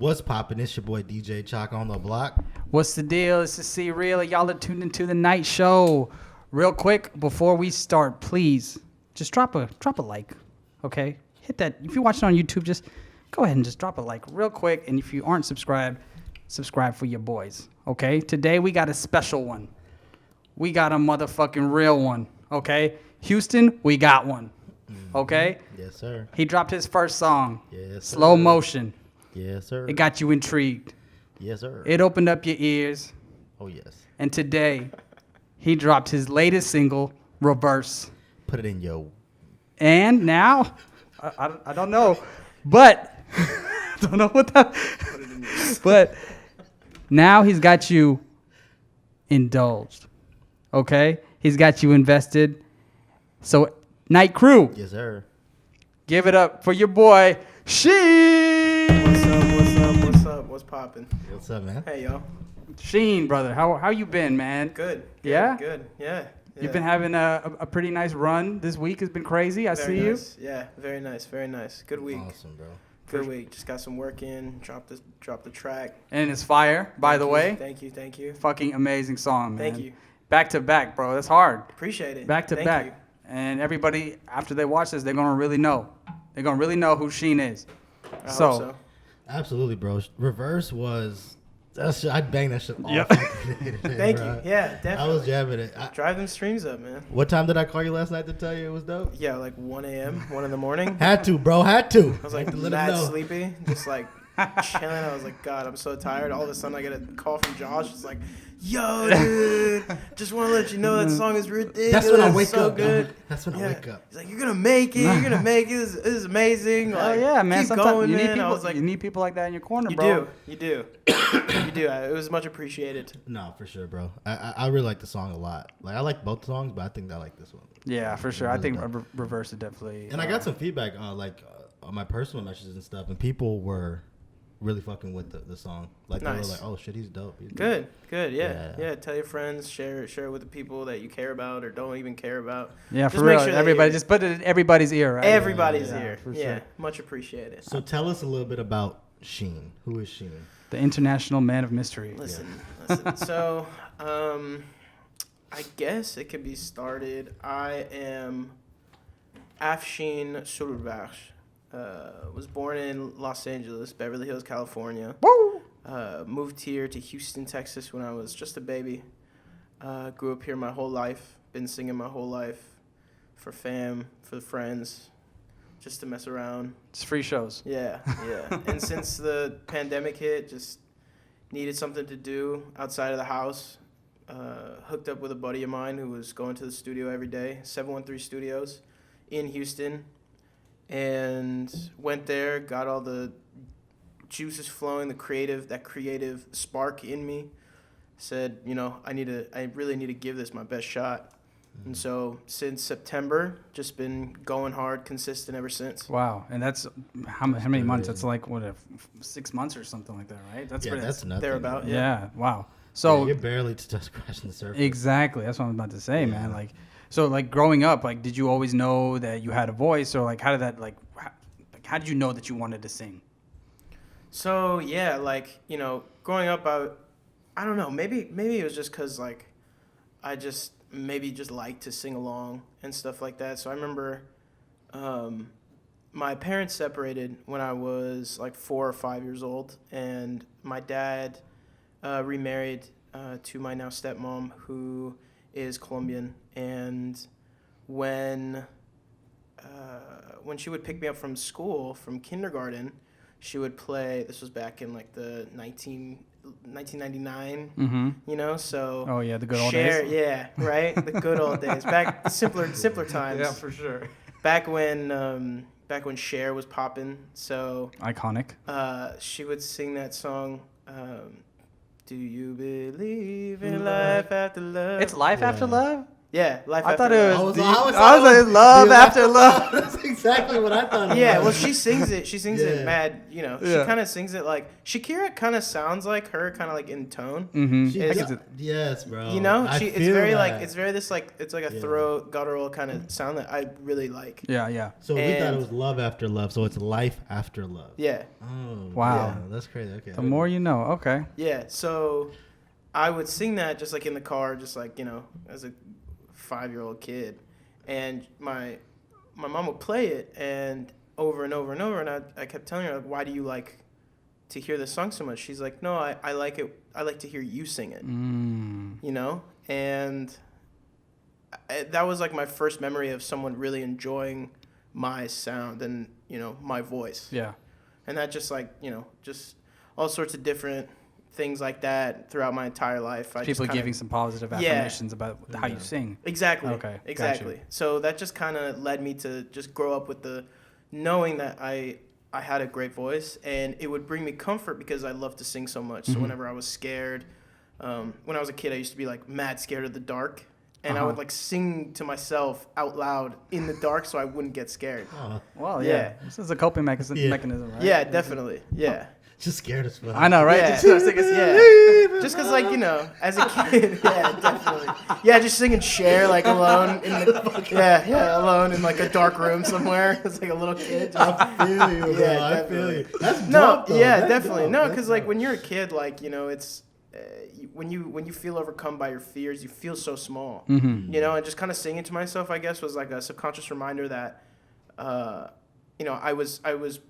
What's poppin'? It's your boy DJ Chalk on the block. What's the deal? It's the C Real. Y'all are tuned into the night show. Real quick, before we start, please just drop a like, okay? Hit that. If you're watching on YouTube, just go ahead and just drop a like real quick. And if you aren't subscribed, subscribe for your boys, okay? Today we got a special one. We got a motherfucking real one, okay? Houston, we got one, okay? Yes, sir. He dropped his first song, Yes, sir. Slow Motion. Yes, sir. It got you intrigued. Yes, sir. It opened up your ears. Oh, yes. And today, he dropped his latest single, Reverse. Put it in yo. And now, I don't know, but don't know what that. But now he's got you indulged. Okay, he's got you invested. So, Night Crew, Yes, sir. give it up for your boy Sheen. What's up? What's poppin'? What's up, man? Hey, yo. Sheen, brother, how you been, man? Good. Yeah? Good. Yeah. You've been having a pretty nice run this week. Has been crazy. I see you. Yeah, very nice. Very nice. Good week. Awesome, bro. Good week. Just got some work in. Dropped the track. And it's fire, by the way. Thank you. Fucking amazing song, man. Thank you. Back to back, bro. That's hard. Appreciate it. Back to Thank back. you. And everybody, after they watch this, they're going to really know. They're going to really know who Sheen is. I hope so. Absolutely, bro. Reverse was... I'd bang that shit all Yep. fucking day today, Thank bro. you. Yeah, definitely. I was jamming it. Drive them streams up, man. What time did I call you last night to tell you it was dope? Yeah, like 1 a.m., 1 in the morning. Had to, bro. Had to. I was like to let him mad know. sleepy, just like chilling. I was like, God, I'm so tired. All of a sudden, I get a call from Josh. It's like, yo, dude, just want to let you know that song is ridiculous. That's when I wake so up. good. Dog. That's when I wake up. He's like, you're gonna make it. You're gonna make it. This is amazing. Oh, Like, yeah, man. Keep Sometimes going, you need man. people, I was like, you need people like that in your corner, you bro. do. It was much appreciated. No, for sure, bro. I really like the song a lot. Like I like both songs, but I think I like this one. Yeah, for sure. I think Reverse is definitely... And I got some feedback on my personal messages and stuff, and people were really fucking with the song. Like Nice. they were like, "Oh shit, he's dope." He's Good. Yeah. Yeah. Tell your friends. Share it with the people that you care about or don't even care about. Yeah, Just for make real. sure that Everybody, you- just put it in everybody's ear, right? Everybody's Yeah, here. for Yeah, sure. much appreciated. So tell us a little bit about Sheen. Who is Sheen? The International Man of Mystery. Listen. So, I guess it could be started. I am Afshin Sururbakhsh. Was born in Los Angeles, Beverly Hills, California. Woo! Moved here to Houston, Texas when I was just a baby. Grew up here my whole life. Been singing my whole life for fam, for friends, just to mess around. It's free shows. Yeah. And since the pandemic hit, just needed something to do outside of the house. Hooked up with a buddy of mine who was going to the studio every day, 713 Studios in Houston, and went there, got all the juices flowing, that creative spark in me. Said, I really need to give this my best shot. And so since September, just been going hard, consistent ever since. Wow. And that's how many months? That's like, 6 months or something like that, right? That's Yeah, pretty, that's nothing. Thereabout. yeah. Wow. Yeah, So you're barely just scratching the surface. exactly. That's what I'm about to say, Yeah. man. Like, so like growing up, like, did you always know that you had a voice, or like, how did that how did you know that you wanted to sing? So yeah, growing up, I don't know. Maybe it was just because I just liked to sing along and stuff like that. So I remember, my parents separated when I was like 4 or 5 years old, and my dad remarried to my now stepmom, who is Colombian. And when she would pick me up from school, from kindergarten, she would play. This was back in like the 1999, Mm-hmm. so. Oh yeah, the good old days. Yeah, right? The good old days. Back, simpler times. Yeah, for sure. Back when Cher was popping, so. Iconic. She would sing that song, Do You Believe in Life After Love? It's Life After Love? Yeah, Life I After thought it Love. was. I was I was like Love After Love. That's exactly exactly what I thought. Yeah, well, she sings it. She sings it mad. You know, Yeah. she kind of sings it like Shakira. Kind of sounds like her, kind of like in tone. Mm-hmm. Yes, bro. You know, I it's feel very that. like it's very this like it's like a throat guttural kind of sound that I really like. Yeah. So we thought and- it was love after love, so it's life after love. Yeah, Oh, Wow. yeah, that's crazy. Okay. The more you know. Okay. yeah. So I would sing that just like in the car, just like as a 5-year-old kid, and my mom would play it and over and over and over, and I kept telling her, like, why do you like to hear this song so much? She's like, no, I like it. I like to hear you sing it. And that was like my first memory of someone really enjoying my sound and my voice. Yeah. And that just like just all sorts of different things like that throughout my entire life. People giving some positive affirmations about how you sing. Exactly. Okay. Exactly. Gotcha. So that just kind of led me to just grow up with the knowing that I had a great voice, and it would bring me comfort because I love to sing so much. So whenever I was scared, when I was a kid, I used to be like mad scared of the dark, and I would like sing to myself out loud in the dark so I wouldn't get scared. Well, Yeah. This is a coping mechanism, right? Yeah, definitely. Yeah. Just scared as fuck. I know, right? Yeah. Just- Just because, like, as a kid, yeah, definitely. Yeah, just singing Cher, like, alone in the, alone in, like, a dark room somewhere. It's like a little kid. I feel you, bro. Yeah, I feel you. That's No, dope, though. yeah, That's definitely. dope. No, That's because, like, dope. when you're a kid, like, it's, when you feel overcome by your fears, you feel so small. And just kind of singing to myself, I guess, was like a subconscious reminder that, I was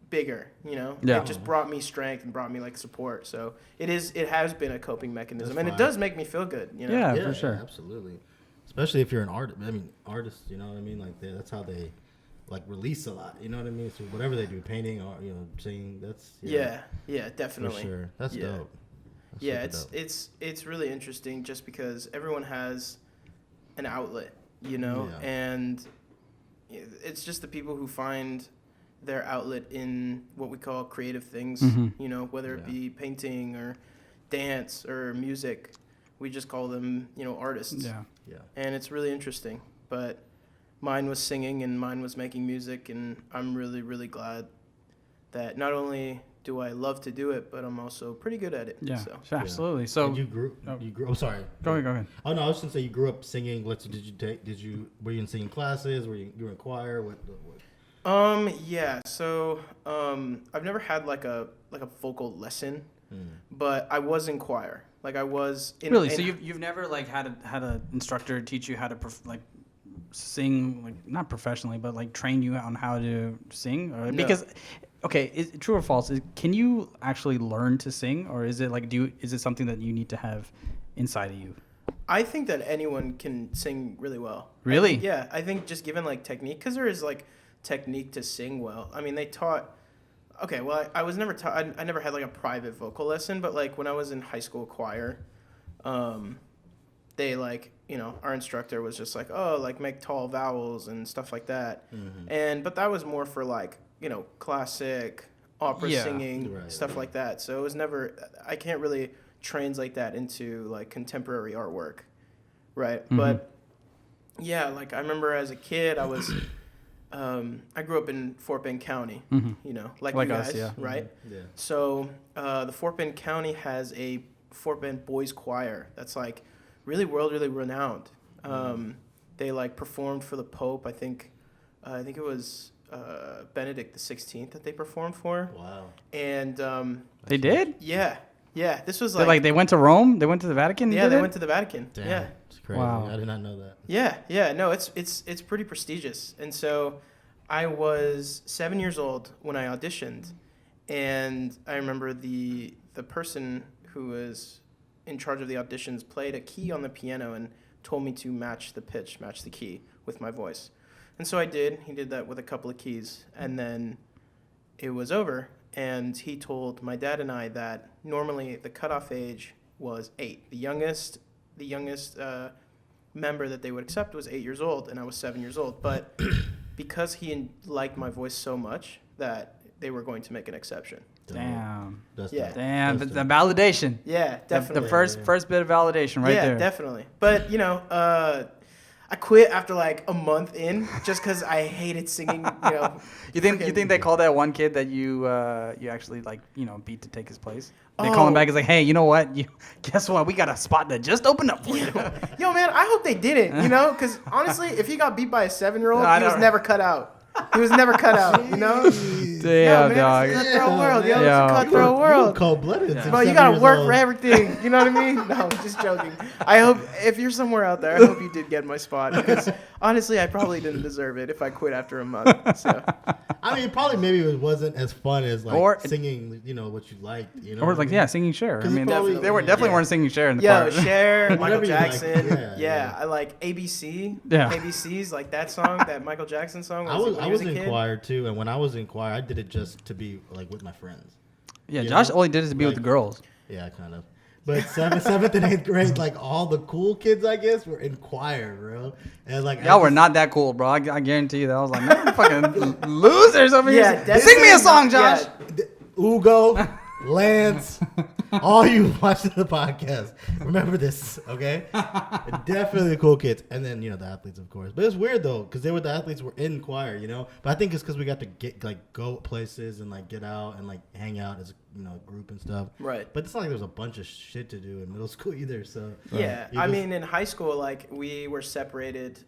bigger, Yeah. It just brought me strength and brought me like support. So it has been a coping mechanism, That's and it fine. does make me feel good. Yeah, for sure. Absolutely. Especially if you're an artist. I mean, artists, you know what I mean? Like, that's how they, like, release a lot. You know what I mean? So whatever they do, painting or, singing, that's... Yeah, For definitely. sure. That's Yeah. dope. That's Yeah, super dope. it's really interesting just because everyone has an outlet, Yeah. and it's just the people who find their outlet in what we call creative things, whether it be painting or dance or music. We just call them, artists. Yeah. Yeah. And it's really interesting. But mine was singing and mine was making music, and I'm really, really glad that not only do I love to do it, but I'm also pretty good at it. Yeah, So. absolutely. So And you grew. I'm sorry. go ahead. Oh no, I was gonna say you grew up singing. Were you in singing classes? Were you in choir? What? Yeah. So I've never had like a vocal lesson, but I was in choir. Like I was in. Really? So you've never like had a instructor teach you how to sing, like not professionally, but like train you on how to sing? Or, No. because okay, is true or false? Can you actually learn to sing, or is it like is it something that you need to have inside of you? I think that anyone can sing really well. Really? Yeah. I think just given like technique, because there is like technique to sing well. I mean, they taught. Okay, well, I was never taught. I never had like a private vocal lesson, but like when I was in high school choir, they like our instructor was just like, oh, like make tall vowels and stuff like that, but that was more for like classic opera singing stuff like that. So it was never. I can't really translate that into like contemporary artwork, right? But yeah, like I remember as a kid, I was. I grew up in Fort Bend County, like you guys, us, yeah. right? Yeah. So the Fort Bend County has a Fort Bend Boys Choir that's like really really renowned. They like performed for the Pope. I think it was Benedict XVI that they performed for. Wow. And They did? yeah, this was They went to Rome. They went to the Vatican. yeah, they went to the Vatican. Damn. Yeah. It's crazy. Wow. I did not know that. Yeah, no, it's pretty prestigious. And so I was 7 years old when I auditioned, and I remember the person who was in charge of the auditions played a key on the piano and told me to match the key with my voice. And so I did. He did that with a couple of keys, and then it was over, and he told my dad and I that normally the cutoff age was 8. The youngest member that they would accept was 8 years old, and I was 7 years old. But because he liked my voice so much that they were going to make an exception. Damn. That's Yeah. dope. Damn. That's The dope. validation. Yeah, definitely. The first bit of validation right yeah, there. definitely. But I quit after like a month in just because I hated singing. You think they called that one kid that you actually like beat to take his place? They call him back. It's like, hey, you know what? Guess what? We got a spot that just opened up for you. Yo, man, I hope they didn't. Because honestly, if he got beat by a 7-year-old, he was never cut out. He was never cut out, Damn, dog. It's a cutthroat world, yo. It's a cutthroat world. Cold-blooded. Bro, you gotta work for everything. You know what I mean? No, just joking. I hope if you're somewhere out there, I hope you did get my spot because honestly, I probably didn't deserve it if I quit after a month. So. I mean, probably maybe it wasn't as fun as like singing, what you liked, Or like singing Cher. I mean, probably, they definitely weren't singing Cher in the choir. Cher, Michael Jackson. Like, I like ABC. Yeah. ABC's like that song, that Michael Jackson song. I was in choir too, and when I was in choir, I did it just to be like with my friends. Yeah, Josh only did it to be with the girls. Yeah, kind of. But seventh and eighth grade, like all the cool kids, I guess, were in choir, bro. And like y'all were not that cool, bro. I guarantee you that. I was like, man, fucking losers over here. Sing me a song, Josh. Yeah. Ugo, Lance, all you watching the podcast, remember this, okay? Definitely the cool kids, and then the athletes, of course. But it's weird though, because the athletes were in choir, But I think it's because we got to get go places and get out and hang out as a group and stuff. Right. But it's not like there's a bunch of shit to do in middle school either. So yeah, I mean in high school, we were separated.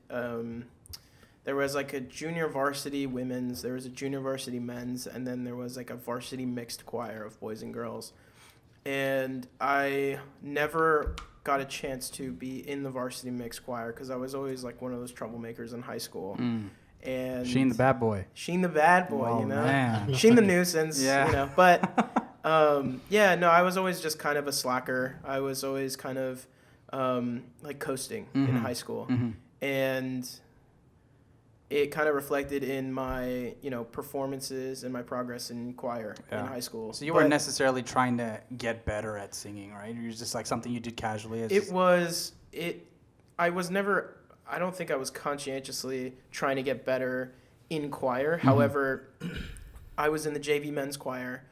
There was a junior varsity women's, there was a junior varsity men's, and then there was a varsity mixed choir of boys and girls. And I never got a chance to be in the varsity mixed choir because I was always one of those troublemakers in high school. And Sheen the bad boy. Sheen the bad boy, oh, man. Sheen the nuisance, yeah. But I was always just kind of a slacker. I was always kind of coasting in high school. And it kind of reflected in my, performances and my progress in choir in high school. So you weren't necessarily trying to get better at singing, right? It was just something you did casually. I don't think I was conscientiously trying to get better in choir. However, I was in the JV men's choir,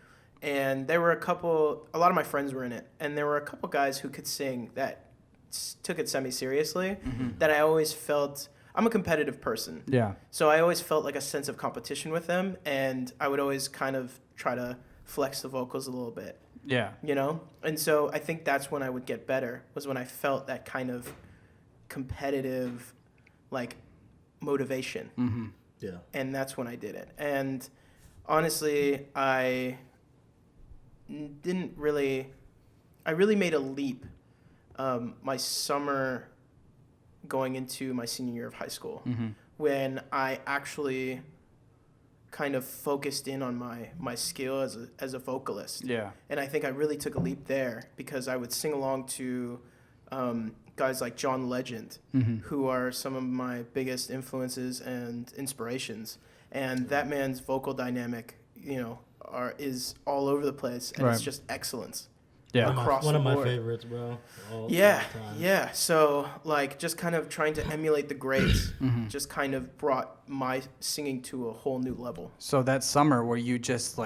and there were a lot of my friends were in it, and there were a couple guys who could sing that took it semi-seriously, that I always felt... I'm a competitive person. Yeah. So I always felt a sense of competition with them, and I would always kind of try to flex the vocals a little bit. Yeah. And so I think that's when I would get better, was when I felt that kind of competitive, motivation. Yeah. And that's when I did it. And honestly, I really made a leap my summer going into my senior year of high school, when I actually kind of focused in on my skill as a vocalist. Yeah. And I think I really took a leap there because I would sing along to guys like John Legend, who are some of my biggest influences and inspirations. And that man's vocal dynamic, is all over the place, and it's just excellence. Yeah, one of my favorites, bro. Yeah. So just kind of trying to emulate the greats, just kind of brought my singing to a whole new level. So that summer, were you just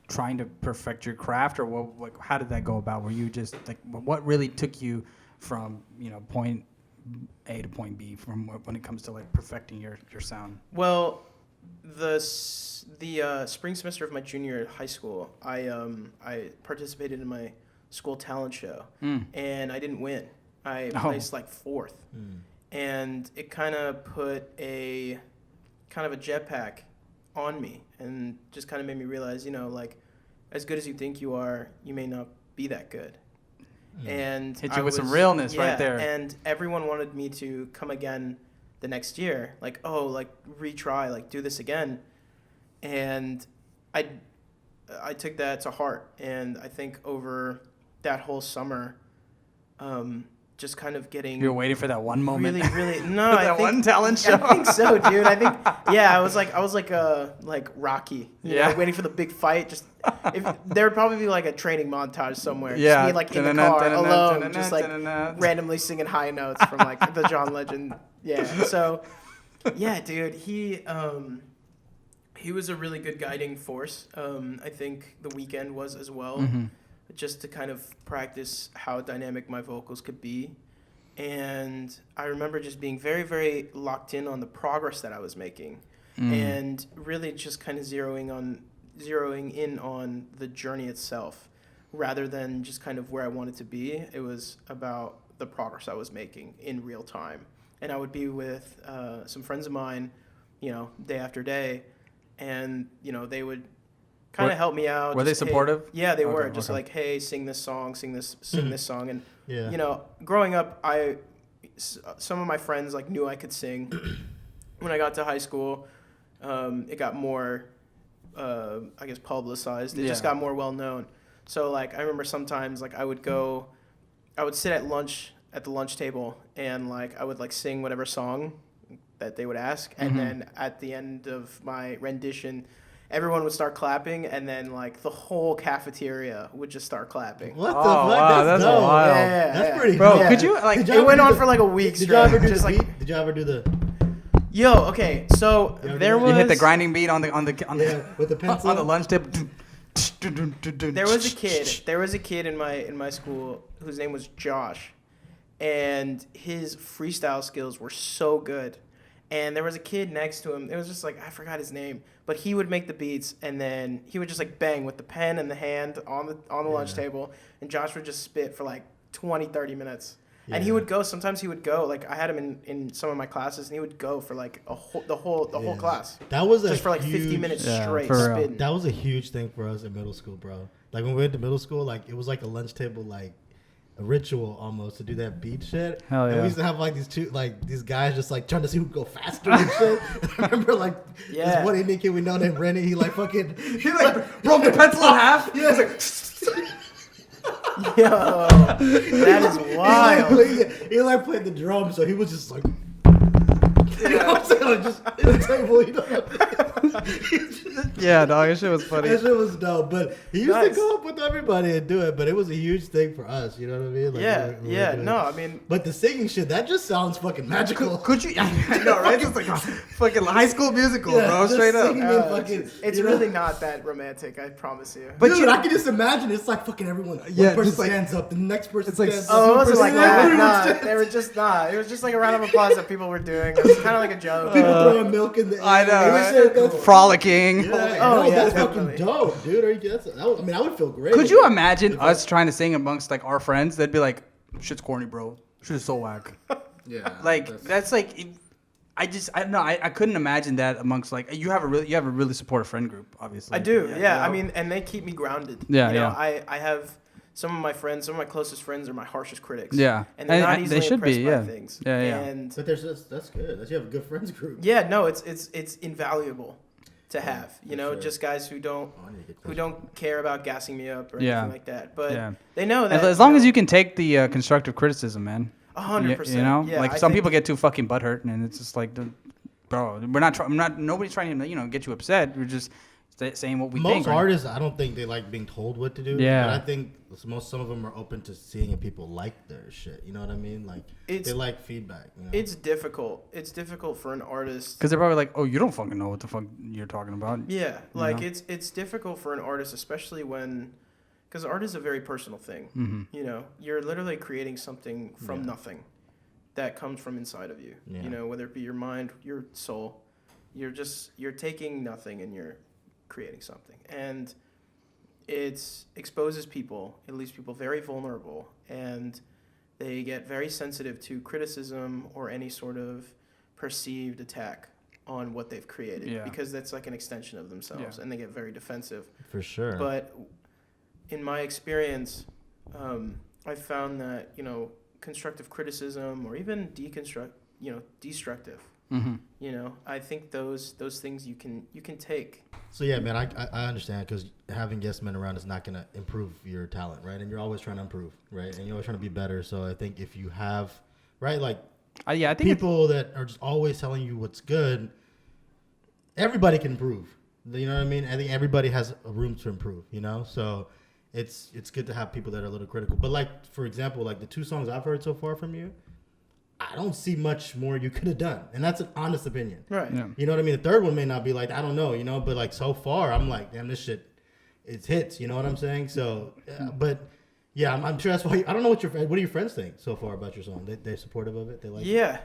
trying to perfect your craft, or how did that go about? Were you just what really took you from point A to point B when it comes to perfecting your sound? Well, the spring semester of my junior year of high school, I participated in my school talent show, and I didn't win. I placed fourth, and it kind of put a jetpack on me, and just kind of made me realize, as good as you think you are, you may not be that good. And hit you with some realness right there. And everyone wanted me to come again the next year, retry, do this again. And I took that to heart, and I think over that whole summer, just kind of getting... You were waiting for that one moment. Really, no, I think, one talent show. I think so, dude. I think, I was like Rocky, waiting for the big fight. Just there would probably be a training montage somewhere. Yeah, just me in the car alone, just randomly singing high notes from the John Legend. Yeah, so dude, he was a really good guiding force. I think the weekend was as well. Just to kind of practice how dynamic my vocals could be. and I remember just being very, very locked in on the progress that I was making, and really just kind of zeroing in on the journey itself, rather than just kind of where I wanted to be. It was about the progress I was making in real time, and I would be with some friends of mine, day after day, and they would kind of help me out. Were they supportive? Hey, yeah, they were. Okay. Like, hey, sing this song, sing this song. And, growing up, some of my friends, like, knew I could sing. When I got to high school, it got more, I guess, publicized. It just got more well-known. So, like, I remember sometimes, like, I would sit at the lunch table, and, like, I would, like, sing whatever song that they would ask. And then at the end of my rendition, everyone would start clapping, and then, like, the whole cafeteria would just start clapping. What the fuck? Wow, that's dope. wild. Yeah, That's pretty Bro, dope. could you, like, It went on for, like, a week Did straight. you ever do just the like, beat? Did you ever do the... Yo, okay, so there was... You hit the grinding beat on the with the pencil? on the lunch table. There was a kid in my school whose name was Josh, and his freestyle skills were so good. And there was a kid next to him. It was just like, I forgot his name, but he would make the beats, and then he would just like bang with the pen and the hand on the lunch table, and Josh would just spit for like 20-30 minutes. Yeah. And he would go. Sometimes he would go. Like, I had him in some of my classes, and he would go for like the whole class. That was just for like 50 minutes straight for real. spitting. That was a huge thing for us in middle school, bro. Like, when we went to middle school, like, it was like a lunch table, like, a ritual almost to do that beat shit. Hell yeah. And we used to have like these guys just like trying to see who could go faster and shit. I remember like this one Indian kid we know named Rennie. He like fucking He like broke the pencil in half. Yeah, it's like Yo, that is wild. He like played the drums, so he was just like. You know what I'm saying? Like, just in the table, you know. Yeah, dog, that shit was funny. That shit was dope, but he used to go up with everybody and do it. But it was a huge thing for us. You know what I mean? Like, No, I mean, but the singing shit, that just sounds fucking magical. Could you? I know, right? It's like a fucking High School Musical, bro. just Straight up. singing and fucking, it's you know? really not that romantic. I promise you. But Dude, you- I can just imagine it's like fucking everyone. One person just like- stands up, the next person like stands Oh, it up. wasn't like that. Nah, Everyone they were just not. It was just like a round of applause that people were doing. It was kind of like a joke. People throwing milk in the air. I know, That right? shit, that's- Frolicking. Yeah, Oh, no, yeah, that's definitely. fucking dope, dude. I mean, I would feel great. Could you imagine us trying to sing amongst like our friends? They'd be like, "Shit's corny, bro. Shit's so whack." Yeah. Like that's like, I don't know. I couldn't imagine that amongst like you have a really supportive friend group, obviously. I do. Yeah. I know? mean, and they keep me grounded. Yeah, You know, yeah. I have some of my friends, some of my closest friends are my harshest critics. Yeah. And they're not And easily they should impressed be, by yeah. things. Yeah, yeah. And But that's good. That you have a good friends group. yeah, no, it's invaluable to have. You know, sure. just guys who don't Oh, I need to get who closer. don't care about gassing me up or Yeah. anything like that. But Yeah. they know that As long as you can take the constructive criticism, man. 100%. You know, Yeah, like I some think- people get too fucking butthurt, and it's just like, bro, we're not. Nobody's trying to get you upset. We're just saying what we think. Most artists, I don't think they like being told what to do. Yeah. But I think some of them are open to seeing if people like their shit. You know what I mean? Like they like feedback. You know? It's difficult. It's difficult for an artist. Because they're probably like, oh, you don't fucking know what the fuck you're talking about. Yeah, like know? it's difficult for an artist, especially because art is a very personal thing. Mm-hmm. You know, you're literally creating something from nothing that comes from inside of you. Yeah. You know, whether it be your mind, your soul, you're taking nothing and you're creating something, and it exposes people. It leaves people very vulnerable, and they get very sensitive to criticism or any sort of perceived attack on what they've created, Yeah. because that's like an extension of themselves, Yeah. and they get very defensive. For sure. But in my experience, I found that, constructive criticism or even destructive, Mm-hmm. I think those things you can take. So yeah, man, I understand, because having yes men around is not gonna improve your talent, right? And you're always trying to improve, right? And you're always trying to be better. So I think if you have, right, like I think people that are just always telling you what's good, everybody can improve. You know what I mean? I think everybody has a room to improve. You know, so it's good to have people that are a little critical. But like, for example, like the 2 songs I've heard so far from you, I don't see much more you could have done, and that's an honest opinion. Right. Yeah. You know what I mean? The third one may not be like, I don't know, but like so far, I'm like, damn, this shit, it's hits. You know what I'm saying? So, but Yeah, I'm sure that's why. I don't know what what do your friends think so far about your song? They're supportive of it. They like. Yeah.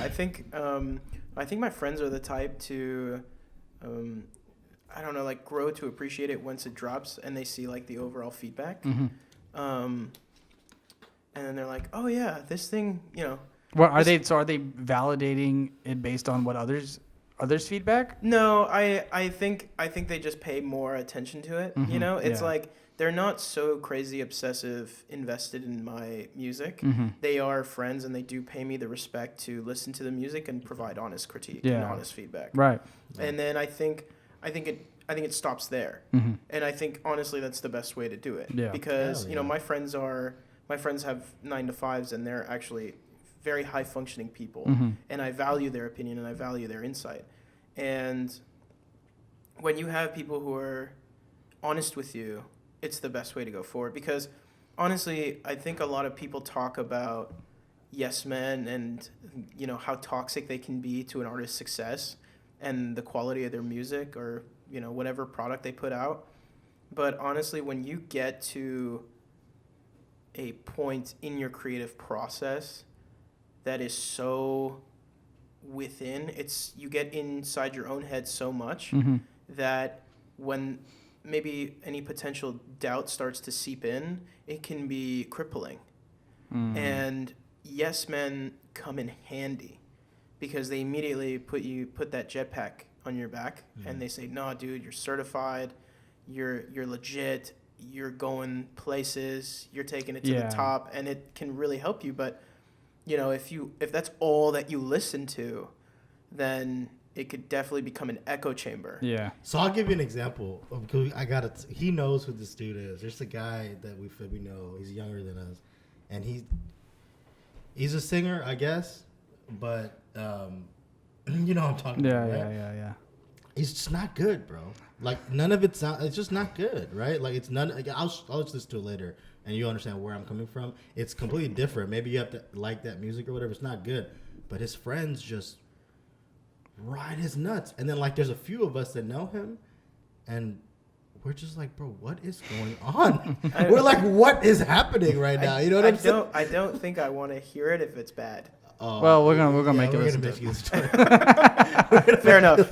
I think my friends are the type to, I don't know, like grow to appreciate it once it drops and they see like the overall feedback. And then they're like, oh yeah, this thing, What are they? So are they validating it based on what others feedback? No, I think they just pay more attention to it. It's like they're not so crazy obsessive invested in my music. They are friends and they do pay me the respect to listen to the music and provide honest critique and honest feedback. Right. And then I think it stops there. And I think honestly that's the best way to do it. Yeah. Because my friends have 9-to-5s and they're actually very high functioning people, and I value their opinion and I value their insight. And when you have people who are honest with you, it's the best way to go forward. Because honestly, I think a lot of people talk about yes men and how toxic they can be to an artist's success and the quality of their music or whatever product they put out. But honestly, when you get to a point in your creative process that is so within, you get inside your own head so much that when maybe any potential doubt starts to seep in, it can be crippling. And yes men come in handy because they immediately put that jetpack on your back and they say, no dude, you're certified, you're legit, you're going places, you're taking it to the top, and it can really help you. But if that's all that you listen to, then it could definitely become an echo chamber. Yeah. So I'll give you an example. He knows who this dude is. There's a guy that we know. He's younger than us, and he's a singer, I guess. But you know what I'm talking about, right? Yeah. It's just not good, bro. Like none of it sounds. It's just not good, right? Like it's none. Like, I'll listen to it later, and you understand where I'm coming from. It's completely different. Maybe you have to like that music or whatever. It's not good, but his friends just ride his nuts. And then like there's a few of us that know him, and we're just like, bro, what is going on? We're like, what is happening right now? You know what I'm saying? I don't think I want to hear it if it's bad. Well, we're gonna make it listen to it. Fair enough.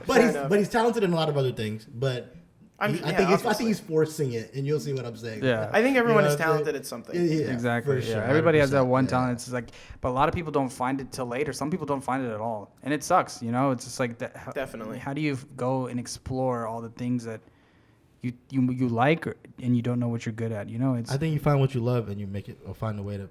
But he's talented in a lot of other things. But I think he's forcing it, and you'll see what I'm saying. Yeah. I think everyone is talented at something. Yeah, exactly. Sure, Everybody has that one 100%, talent. It's like, but a lot of people don't find it till later. Some people don't find it at all, and it sucks. It's just like that. Definitely. How do you go and explore all the things that you like, and you don't know what you're good at? I think you find what you love, and you make it or find a way to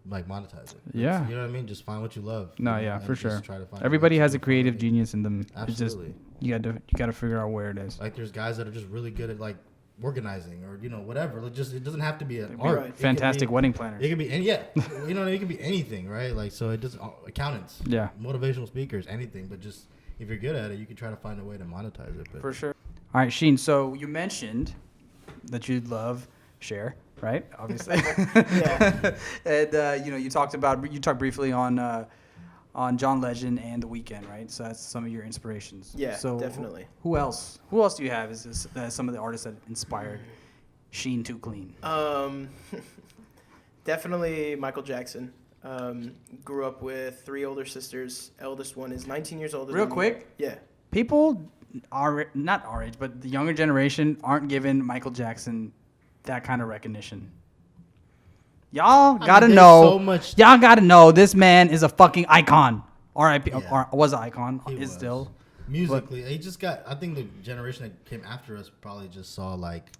like monetize it. Yeah. You know what I mean? Just find what you love. No, and for sure. Try to find Everybody has a creative genius in them. Absolutely. It's just you got to figure out where it is. Like there's guys that are just really good at like organizing or whatever. Like just it doesn't have to be an Right. art. Fantastic wedding planners. It could be it could be anything, right? Like so it doesn't accountants. Yeah. Motivational speakers, anything. But just if you're good at it, you can try to find a way to monetize it. But For sure. All right, Sheen. So you mentioned that you'd love Cher, right? Obviously. Yeah. And you talked briefly on John Legend and The Weeknd, right? So that's some of your inspirations. Yeah, so definitely. Who else? Who else do you have? Is some of the artists that inspired Sheen Too Clean? Definitely Michael Jackson. Grew up with 3 older sisters. Eldest one is 19 years older. Real than quick. Me. Yeah. People not our age, but the younger generation aren't giving Michael Jackson that kind of recognition. Y'all gotta know. So much. Y'all gotta know this man is a fucking icon. R.I.P. Yeah. Or was an icon. He Is was. still. Musically, he just got. I think the generation that came after us probably just saw like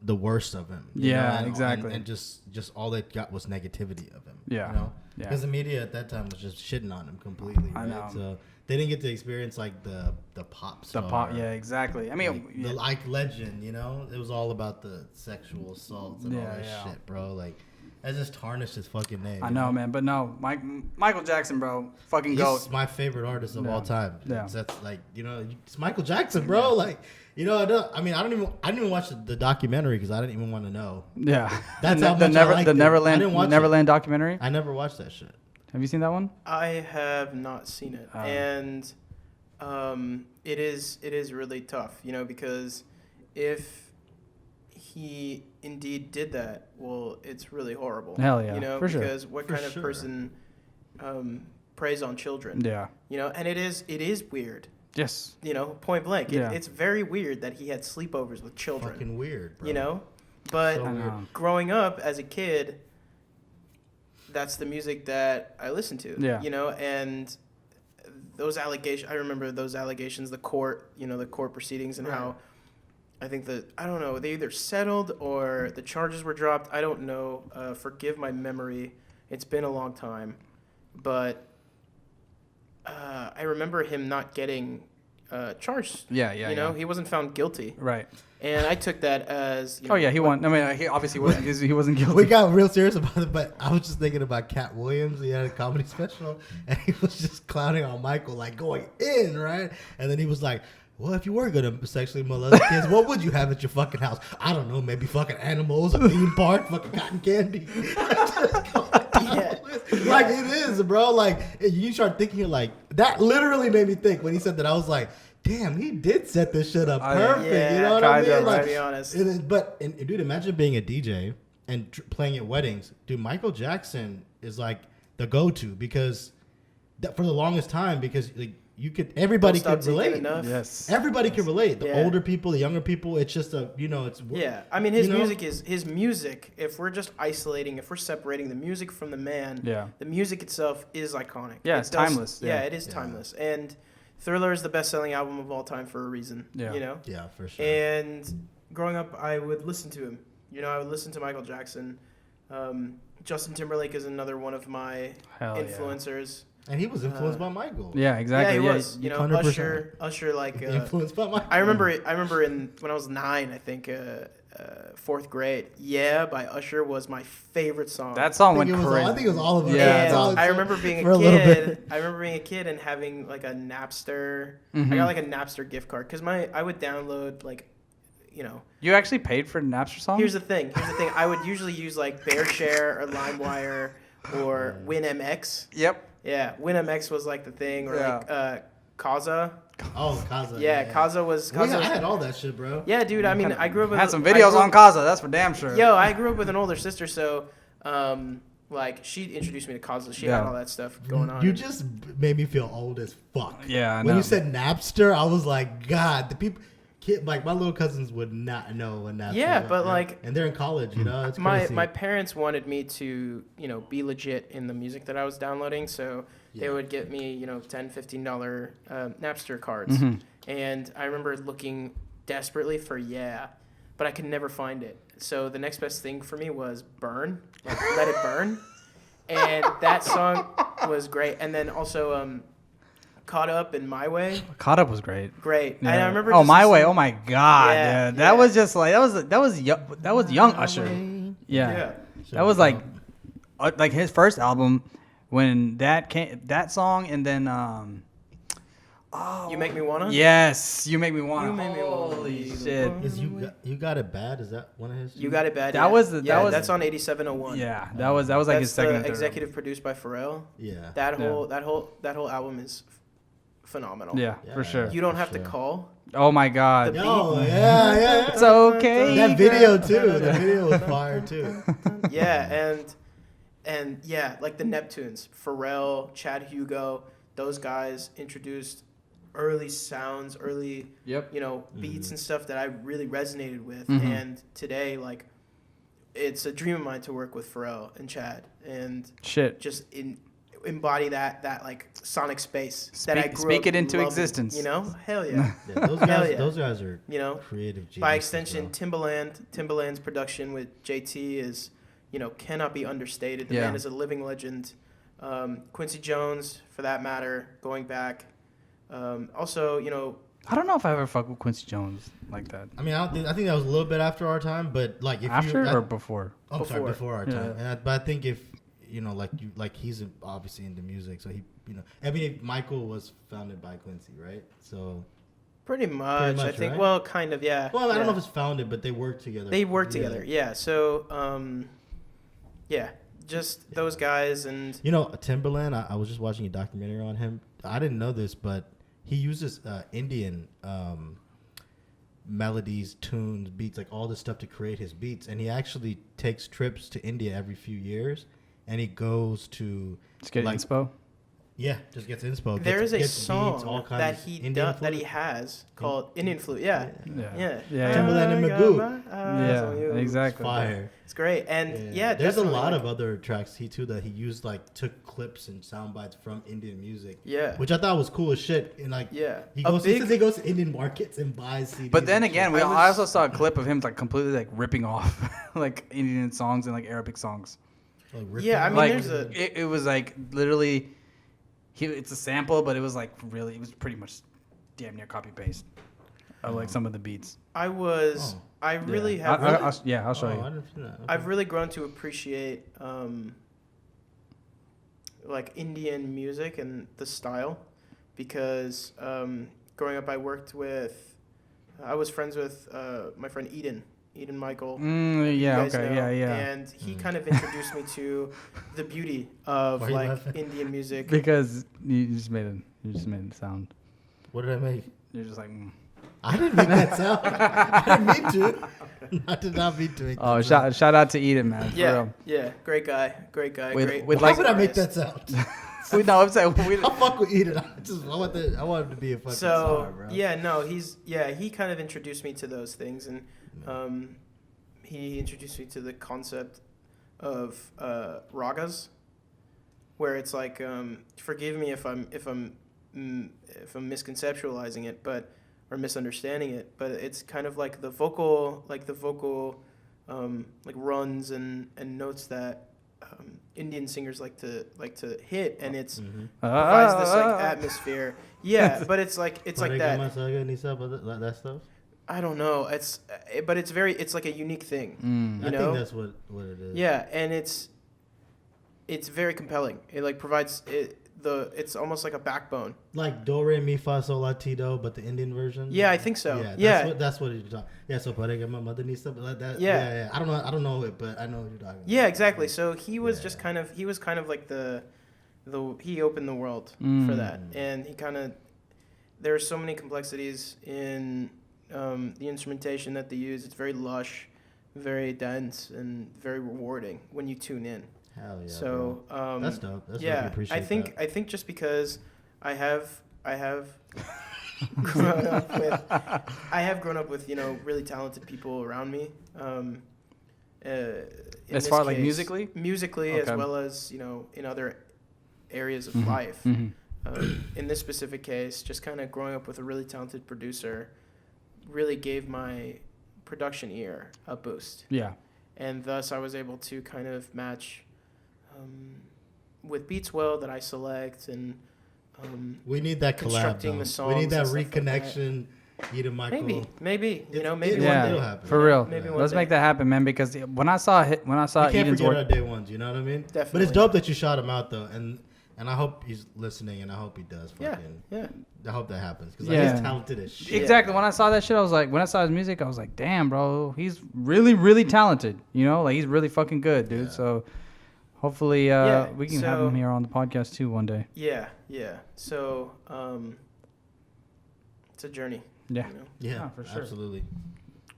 the worst of him. Exactly. And just all they got was negativity of him. Yeah. Yeah. Yeah. Because the media at that time was just shitting on him completely. I Right? know. So they didn't get to experience like the pop The star. pop. Yeah, exactly. I mean, like the legend. It was all about the sexual assaults and all that shit, bro. Like. That just tarnished his fucking name. I know, man, but no, Michael Jackson, bro, fucking goat. He's my favorite artist of all time. Yeah. That's like, it's Michael Jackson, bro. Like, I didn't even watch the documentary because I didn't even want to know. Yeah, That's how much I liked the it. Neverland, I didn't watch Neverland documentary. I never watched that shit. Have you seen that one? I have not seen it, and it is really tough, because if he indeed did that, well, it's really horrible. Hell yeah, You know, for sure. because what For kind of sure. person preys on children? Yeah. You know, and it is weird. Yes. You know, point blank. Yeah. It's very weird that he had sleepovers with children. Fucking weird, bro. You know, but So I weird. know. growing up as a kid, that's the music that I listened to. Yeah. You know, and those allegations. I remember those allegations. The court. You know, the court proceedings and Right. how. I think I don't know, they either settled or the charges were dropped. I don't know. Forgive my memory. It's been a long time. But I remember him not getting charged. Yeah. You know, he wasn't found guilty. Right. And I took that as... You Oh know, yeah, he won. I mean, he obviously wasn't. He wasn't guilty. We got real serious about it, but I was just thinking about Cat Williams. He had a comedy special, and he was just clowning on Michael, like going in, right? And then he was like, well, if you were going to sexually molest kids, what would you have at your fucking house? I don't know, maybe fucking animals, a theme park, fucking cotton candy. Yeah. Like, it is, bro. Like, you start thinking, like, that literally made me think when he said that. I was like, damn, he did set this shit up perfect. Yeah, you know what I kinda, mean? Like, to be honest. Dude, imagine being a DJ and playing at weddings. Dude, Michael Jackson is like the go-to because for the longest time, because like everybody Don't could stop taking relate. enough. Yes. Everybody can relate. The Yeah. older people, the younger people. It's just it's Yeah, I mean, his you know? music is his music. If we're just isolating, if we're separating the music from the man, Yeah. the music itself is iconic. Yeah, It it's timeless, Yeah. yeah. It is Yeah. timeless. And Thriller is the best-selling album of all time for a reason. Yeah. You know. Yeah, for sure. And growing up, I would listen to him. You know, I would listen to Michael Jackson. Justin Timberlake is another one of my Hell yeah. influencers. And he was influenced by Michael. Yeah, exactly. Yeah, he was. You know, 100%. Usher, like. Influenced by Michael. I remember when I was 9, I think, 4th grade. Yeah, by Usher was my favorite song. That song I went think crazy. I think it was all of them. Yeah, And all I remember being for a little kid. bit. I remember being a kid and having like a Napster. Mhm. I got like a Napster gift card because I would download like, you know. You actually paid for the Napster song? Here's the thing. I would usually use like BearShare or LimeWire or WinMX. Yep. Yeah, WinMX was like the thing, or like Kaza. Oh, Kaza. Yeah, Kaza was. Well, Kaza yeah, I was- had all that shit, bro. Yeah, dude. I mean, I grew up with. Had some I videos grew on up- Kaza, that's for damn sure. Yo, I grew up with an older sister, so like she introduced me to Kaza. She had Yeah. all that stuff going on. You just made me feel old as fuck. Yeah, I When know. you said Napster, I was like, God, the people, like my little cousins would not know what Napster. Yeah, was, but, you know? like, and they're in college, you know. It's my crazy. my parents wanted me to, you know, be legit in the music that I was downloading, so they Yeah. would get me, you know, $10, $15 Napster cards. Mhm. And I remember looking desperately for but I could never find it. So the next best thing for me was Burn, like Let It Burn. And that song was great. And then also Caught Up in My Way. Caught Up was great. Great. Yeah. And I remember Oh, just My Way. listening- Oh my God. Yeah, Yeah, that yeah. was just like that was young Usher. Yeah. That was like his first album when that song and then You Make Me Wanna? yes, You Make Me Wanna. You Make Me Wanna. Holy shit. Is you got it bad? Is that one of his? You Got It Bad. That yeah. was the- yeah, that was- that's on 8701. Yeah, that was like That's his second and the third. executive produced by Pharrell. Yeah. That whole album is phenomenal. Yeah, for Yeah. sure. You don't For have to sure. call. Oh my God. The- Oh yeah. It's okay. That video girl. too. The video was fire too. Yeah, and yeah, like the Neptunes, Pharrell, Chad Hugo, those guys introduced early sounds, early Yep. you know beats and stuff that I really resonated with. Mhm. And today, like, it's a dream of mine to work with Pharrell and Chad and Shit. just embody that like sonic space that I grew Speak up it into loving, existence. You know, hell yeah. Yeah, those Hell guys. yeah. Those guys are You know, creative geniuses. by extension, bro. Timbaland's production with JT is, you know, cannot be understated. The Yeah. man is a living legend. Quincy Jones, for that matter, going back. Also, you know, I don't know if I ever fucked with Quincy Jones like that. I mean, I think that was a little bit after our time, but like if After you, or before? I'm sorry, Before. before our Yeah. time. But I think if you know, like he's obviously into music, so he, you know, I mean, Michael was founded by Quincy, right? So, pretty much I think, right? well, kind of, yeah. well, I don't know yeah. if it's founded, but they work together. They work Yeah. together, yeah. So, yeah, just those guys and You know, Timbaland. I was just watching a documentary on him. I didn't know this, but he uses Indian melodies, tunes, beats, like all this stuff to create his beats. And he actually takes trips to India every few years, and he goes to Just get like, inspo. Yeah, just gets inspo. There is a gets song beats, all kinds that of he Indian that he flute. has called Indian Flute. Yeah. Yeah. Timbaland and Magoo. Yeah, exactly. Fire. It's great. And yeah, there's a definitely, lot like, of other tracks that he used, like took clips and sound bites from Indian music. Yeah. Which I thought was cool as shit. And like Yeah. he A goes big- he goes to Indian markets and buys CDs. But then and again, shit. I also saw a clip of him like completely like ripping off like Indian songs and like Arabic songs. Like, ripping Yeah, I mean, Like there's a- it was like literally, it's a sample, but it was like really, it was pretty much damn near copy paste of like some of the beats. I really have. I'll show I you. didn't see that. Okay. I've really grown to appreciate like Indian music and the style, because growing up I was friends with my friend Eden Michael. Yeah. You guys Okay. know, Yeah. And he kind of introduced me to the beauty of Why are you like laughing? Indian music. Because you just made a sound. What did I make? You're just like. I didn't make that sound. I didn't mean to. I did not mean to make Oh, that sound. shout out to Eden, man. For Yeah, real. yeah, great guy. With Great. Why like- would I make that sound? No, I'm saying I'll fuck with Eden. I want him to be a fucking star, So bro. yeah, no, he kind of introduced me to those things, and he introduced me to the concept of ragas, where it's like, forgive me if I'm misconceptualizing it, or misunderstanding it, but it's kind of like the vocal like runs and notes that Indian singers like to hit, and it's provides this like atmosphere. Yeah, but it's like that. That stuff. I don't know. It's like a unique thing. I You know? think that's what it is. Yeah, and it's very compelling. It like provides it's almost like a backbone. Like do re mi fa sol la ti do, but the Indian version. Yeah, I think so. That's what you're talking. Yeah, so my mother needs stuff like that. Yeah. I don't know it, but I know what you're talking about. Yeah, exactly. So he was just kind of like he opened the world for that, and there are so many complexities in the instrumentation that they use. It's very lush, very dense, and very rewarding when you tune in. Hell yeah. So that's dope. That's yeah, really appreciate I think just because I have grown up with really talented people around me. As far like musically, as Okay. well as in other areas of life. In this specific case, just kind of growing up with a really talented producer really gave my production ear a boost. Yeah. And thus I was able to kind of match with beats well that I select, and we need that collab. constructing Though. the songs We need that and stuff like that. reconnection. Eden Michael. Maybe maybe It'll one day. happen. For real. Maybe one Let's day. make that happen, man. Because when I saw We can't Eden's forget our work, day ones. You know what I mean? Definitely. But it's dope that you shot him out though, and I hope he's listening, and I hope he does. Yeah, Fucking, yeah. I hope that happens because Yeah. he's talented as shit. exactly. When I saw that shit, I was like, when I saw his music, I was like, damn, bro, he's really, really talented. Like he's really fucking good, dude. Yeah. So hopefully, Yeah, we can have so- him here on the podcast too one day. Yeah. So it's a journey. Yeah. Yeah, for sure. absolutely.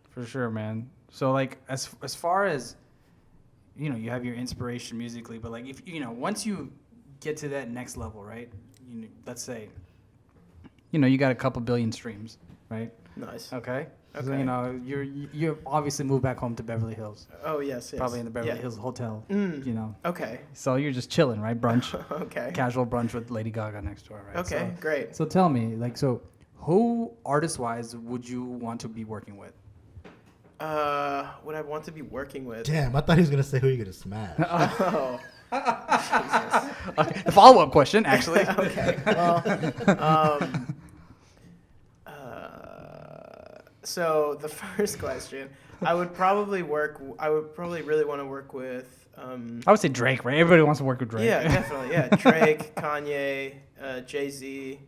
For sure, man. So like as far as you have your inspiration musically, but like if once you get to that next level, right? Let's say you got a couple billion streams, right? Nice. Okay. Okay. So you're obviously moved back home to Beverly Hills, Oh yes. probably in the Beverly Yeah. Hills hotel. Mm. Okay. So you're just chilling, right? Brunch, Okay. casual brunch with Lady Gaga next door, right? Okay. Great. So tell me, like, who artist-wise would you want to be working with? Would I want to be working with? Damn, I thought he was gonna say who you gonna smash. Oh. Okay, the follow-up question, actually. Okay. Well, so the first question, I would probably really want to work with. I would say Drake, right? Everybody wants to work with Drake. Yeah, definitely. Yeah, Drake, Kanye, Jay-Z.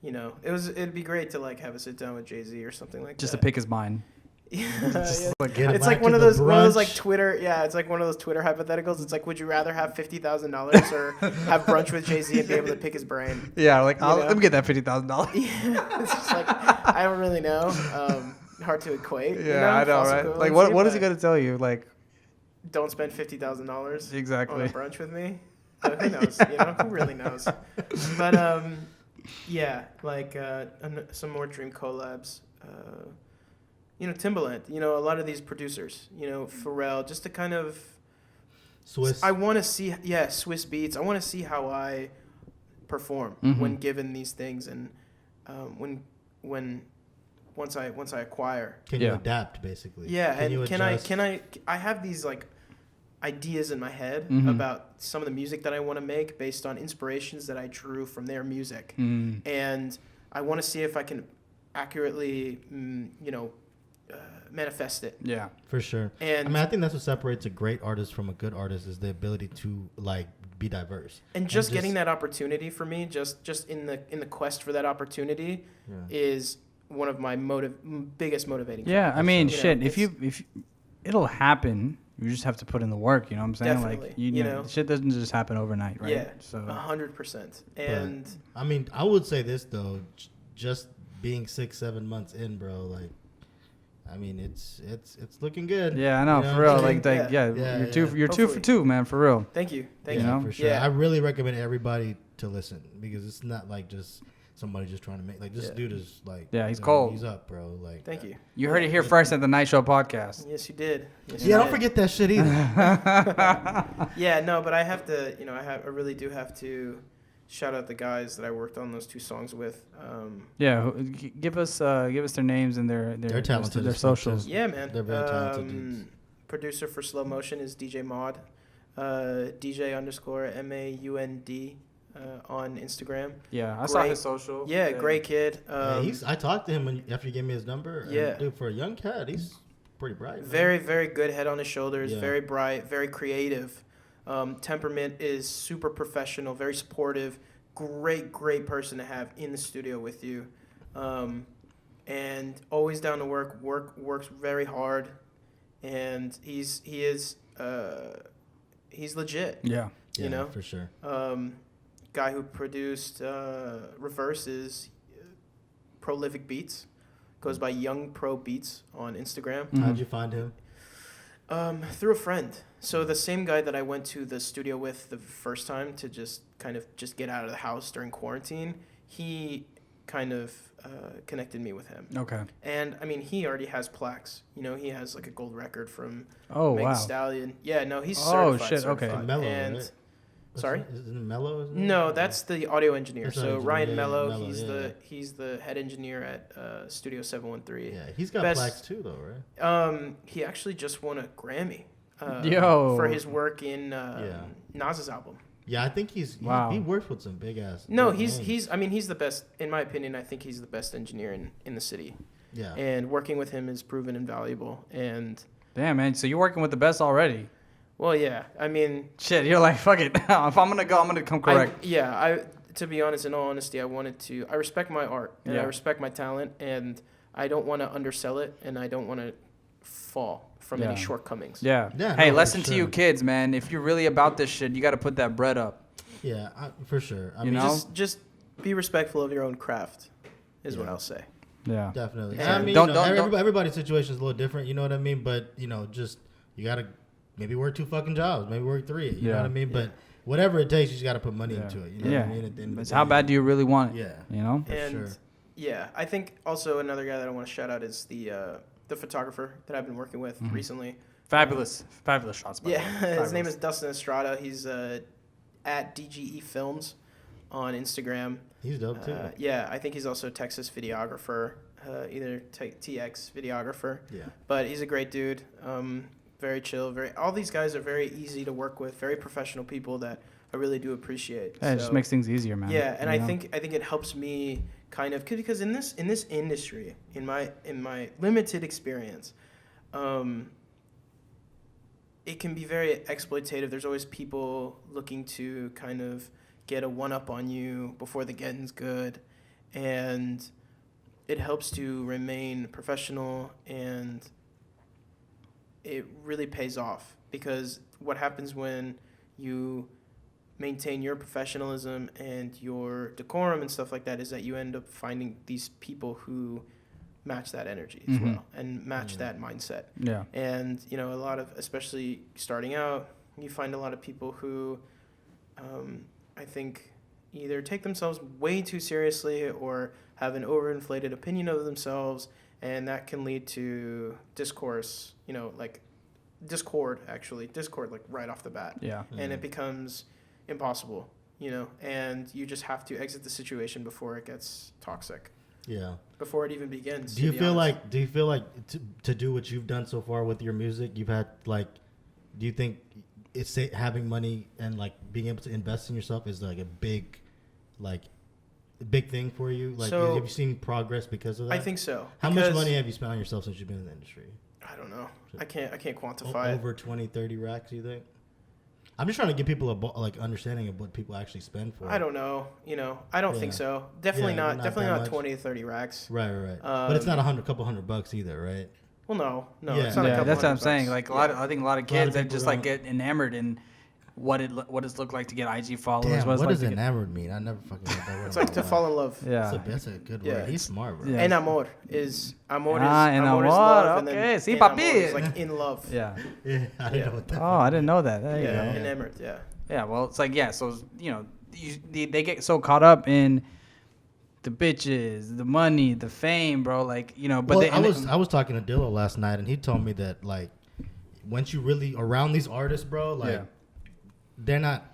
It'd be great to like have a sit down with Jay-Z or something like Just to that. pick his mind. Yeah. Like, Get him It's back like to one of the those like brunch. Twitter. Yeah, it's like one of those Twitter hypotheticals. It's like, would you rather have $50,000 or have brunch with Jay-Z and be able to pick his brain? yeah, like know? let me get that $50,000. Yeah, it's just like I don't really know. hard to equate. Yeah, I know, false right? Like, equivalency, what is he but gonna tell you? Like, don't spend $50,000 exactly. on a brunch with me. Who knows? Who really knows? But yeah, like some more dream collabs. Timbaland. A lot of these producers. Pharrell. Just to kind of. Swiss. I want to see, Swiss Beats. I want to see how I perform when given these things, and once I acquire. Can you adapt, basically? Yeah, Can I have these like ideas in my head about some of the music that I want to make based on inspirations that I drew from their music, and I want to see if I can accurately, manifest it. Yeah, for sure. And I think that's what separates a great artist from a good artist is the ability to like be diverse. And just getting that opportunity for me, just in the quest for that opportunity, is one of my biggest motivating. Yeah, I mean, shit. If you, it'll happen. You just have to put in the work. You know what I'm saying? Definitely. Like, you know, shit doesn't just happen overnight, right? Yeah. So 100%. And I would say this though, just being 6-7 months in, bro, like. It's looking good. Yeah, I know, for real. You're 2 for 2, man, for real. Thank you. For sure. Yeah. I really recommend everybody to listen because it's not like just somebody just trying to make this dude is like he's cold. He's up, bro. Like thank you. You heard it here first at the Night Show podcast. Yes, you did. Don't forget that shit either. Yeah, no, but I have to. I really do have to. Shout out the guys that I worked on those 2 songs with. Give us their names and their talented, their socials. Yeah, man. They're very talented dudes. Producer for Slow Motion is DJ Maud, DJ_MAUND on Instagram. Yeah, I saw his social. Yeah, great kid. I talked to him after he gave me his number. Yeah, and, dude, for a young cat, he's pretty bright. Man. Very, very good head on his shoulders. Yeah. Very bright, very creative. Temperament is super professional, very supportive, great person to have in the studio with you, and always down to works very hard, and he's legit. Yeah, for sure. Guy who produced Reverse is Prolific Beats, goes by Young Pro Beats on Instagram. How'd you find him? Through a friend. So the same guy that I went to the studio with the first time to just get out of the house during quarantine, he kind of connected me with him. Okay. And he already has plaques. He has like a gold record from Meg Stallion. Yeah, no, he's certified. Oh shit, certified. okay. Mellow, and right? Sorry? Isn't it Mellow? No, that's the audio engineer. So Ryan Mello, Mello, he's the head engineer at Studio 713. Yeah, he's got plaques too, though, right? He actually just won a Grammy. For his work in Nas's album. Yeah, I think he works with some big ass. No, he's the best in my opinion. I think he's the best engineer in the city. Yeah, and working with him is proven invaluable. And damn, man, so you're working with the best already. Well, yeah, shit, you're like, fuck it. If I'm gonna go, I'm gonna come correct. To be honest, in all honesty, I respect my art and I respect my talent, and I don't want to undersell it, and I don't want to fall from any shortcomings. Yeah. Hey, lesson to you kids, man. If you're really about this shit, you got to put that bread up. Yeah, for sure. Just be respectful of your own craft, is what I'll say. Yeah, definitely. And everybody's situation is a little different. You know what I mean? But just you gotta maybe work 2 fucking jobs, maybe work 3. You know what I mean? Yeah. But whatever it takes, you just gotta put money into it. You know what I mean? It's how bad do you really want it? Yeah. You know. For sure. Yeah, I think also another guy that I want to shout out is the photographer that I've been working with recently. Fabulous shots. His name is Dustin Estrada. He's at DGE Films on Instagram. He's dope too. I think he's also a Texas videographer, either TX videographer. Yeah. But he's a great dude. Very chill. All these guys are very easy to work with. Very professional people that I really do appreciate. Yeah, it just makes things easier, man. Yeah, and I think it helps me kind of because in this industry, in my limited experience, it can be very exploitative. There's always people looking to kind of get a one-up on you before the getting's good, and it helps to remain professional, and it really pays off because what happens when you maintain your professionalism and your decorum and stuff like that is that you end up finding these people who match that energy as well and match that mindset. Yeah. And, you know, a lot of, especially starting out, you find a lot of people who I think either take themselves way too seriously or have an overinflated opinion of themselves, and that can lead to discourse, you know, like discord like right off the bat. Yeah. And it becomes impossible, you know, and you just have to exit the situation before it gets toxic. Yeah. Before it even begins. Do you feel like to do what you've done so far with your music, you've had like, do you think it's having money and like being able to invest in yourself is like a big thing for you? Like, so, have you seen progress because of that? I think so. How much money have you spent on yourself since you've been in the industry? I don't know. I can't quantify over 20, 30 racks, you think? I'm just trying to give people a like understanding of what people actually spend for it. I don't know. You know, I don't think so. Definitely not that much. 20 to 30 racks. Right. But it's not couple $100 either, right? Well, no. Yeah. It's not a couple that's what I'm $100. saying. Like I think a lot of kids that just like don't. get enamored in what it's looked like to get IG followers. Damn, what what it's does like enamored mean? I never fucking heard that word. It's like to fall in love. Yeah. That's a good Yeah, word. He's smart, bro. Yeah. Enamor is amor is enamor, love, and then okay, sí, enamor papi. is like in love. Yeah. Yeah, I didn't know what that Oh, I didn't know that. There you Yeah, go. enamored. Yeah. Yeah, well, it's like, so, you know, they get so caught up in the bitches, the money, the fame, bro. Like, you know, but well, I was talking to Dillo last night, and he told me that, like, once you really around these artists, bro, like, they're not,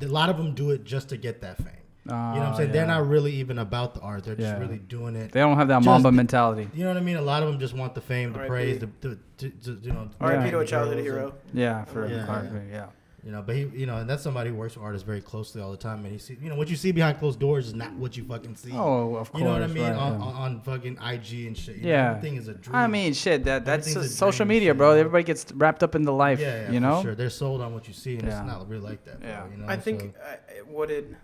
a lot of them do it just to get that fame. You know what I'm saying? They're not really even about the art. They're just really doing it. They don't have that Mamba mentality. You know what I mean? A lot of them just want the fame, the praise, the you know. R.I.P. to a childhood hero. Yeah, for yeah. You know, but and that's somebody who works with artists very closely all the time, and he see, what you see behind closed doors is not what you fucking see. Oh, of course. You know what I mean? Right, on fucking IG and shit. Everything is a dream. I mean, shit. That's social dream, media, shit, bro. you know? Everybody gets wrapped up in the life. Yeah, you know. For sure. They're sold on what you see, and it's not really like that. Bro, you know? I think what it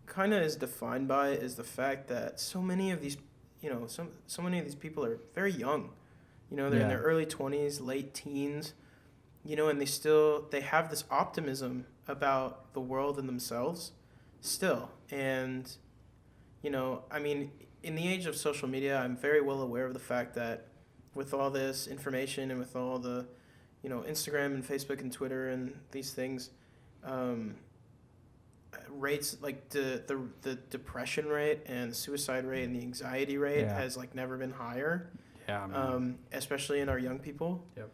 kind of is defined by is the fact that so many of these, so many of these people are very young. You know, they're in their early 20s, late teens. You know, and they have this optimism about the world and themselves still. And, I mean, in the age of social media, I'm very well aware of the fact that with all this information and with all the, Instagram and Facebook and Twitter and these things, rates like the depression rate and the suicide rate and the anxiety rate has like never been higher. Yeah. Especially in our young people. Yep.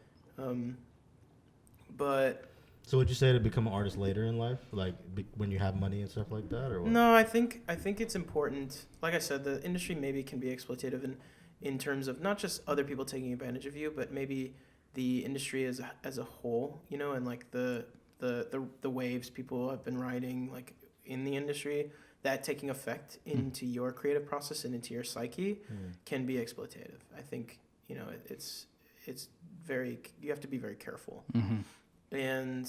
But so would you say to become an artist later in life, like when you have money and stuff like that, or what? No, I think it's important. Like I said, the industry maybe can be exploitative in terms of not just other people taking advantage of you, but maybe the industry as a whole, and like the waves people have been riding like in the industry, that taking effect into your creative process and into your psyche can be exploitative. I think it's very, you have to be very careful. Mm-hmm. And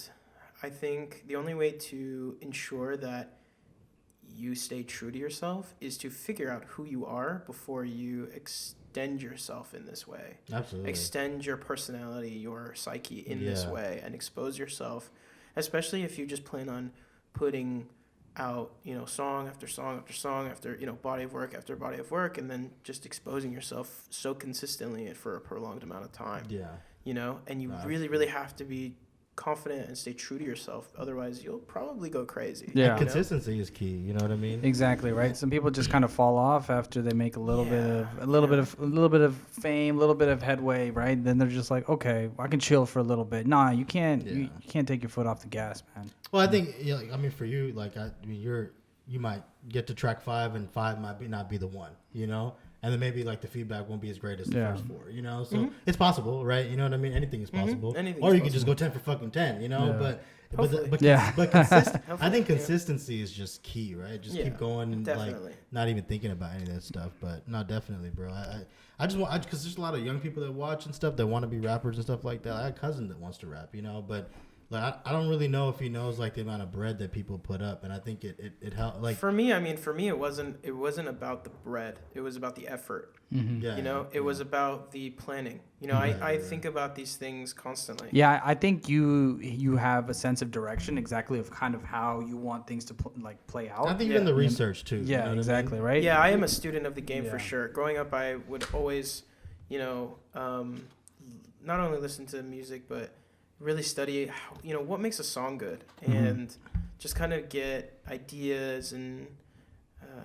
I think the only way to ensure that you stay true to yourself is to figure out who you are before you extend yourself in this way. Absolutely. Extend your personality, your psyche in this way, and expose yourself, especially if you just plan on putting out, song after song after song after, body of work after body of work, and then just exposing yourself so consistently for a prolonged amount of time. Yeah. And you really, really have to be confident and stay true to yourself. Otherwise, you'll probably go crazy. Yeah. And consistency is key. You know what I mean? Exactly. Right. Some people just kind of fall off after they make a little bit of fame, a little bit of headway. Right. Then they're just like, okay, I can chill for a little bit. Nah, you can't. You can't take your foot off the gas, man. Well, I think for you, you might get to track 5 and 5 might not be the one. And then maybe like the feedback won't be as great as the first 4, So it's possible, right? You know what I mean? Anything is possible. Or you can just go 10 for fucking 10, But I think consistency is just key, right? Just keep going and like not even thinking about any of that stuff. But no, definitely, bro. I just want, because there's a lot of young people that watch and stuff that want to be rappers and stuff like that. I have a cousin that wants to rap, but Like I don't really know if he knows like the amount of bread that people put up, and I think it helped. Like for me, it wasn't about the bread. It was about the effort. Mm-hmm. yeah, You know, it was about the planning. You know, I think about these things constantly. Yeah, I think you have a sense of direction exactly of kind of how you want things to play out. I think Yeah. even the research too. Yeah, you know what exactly, I mean? right? Yeah, I am a student of the game Yeah. for sure. Growing up, I would always, you know, not only listen to music, but really study, how, you know, what makes a song good, and just kind of get ideas and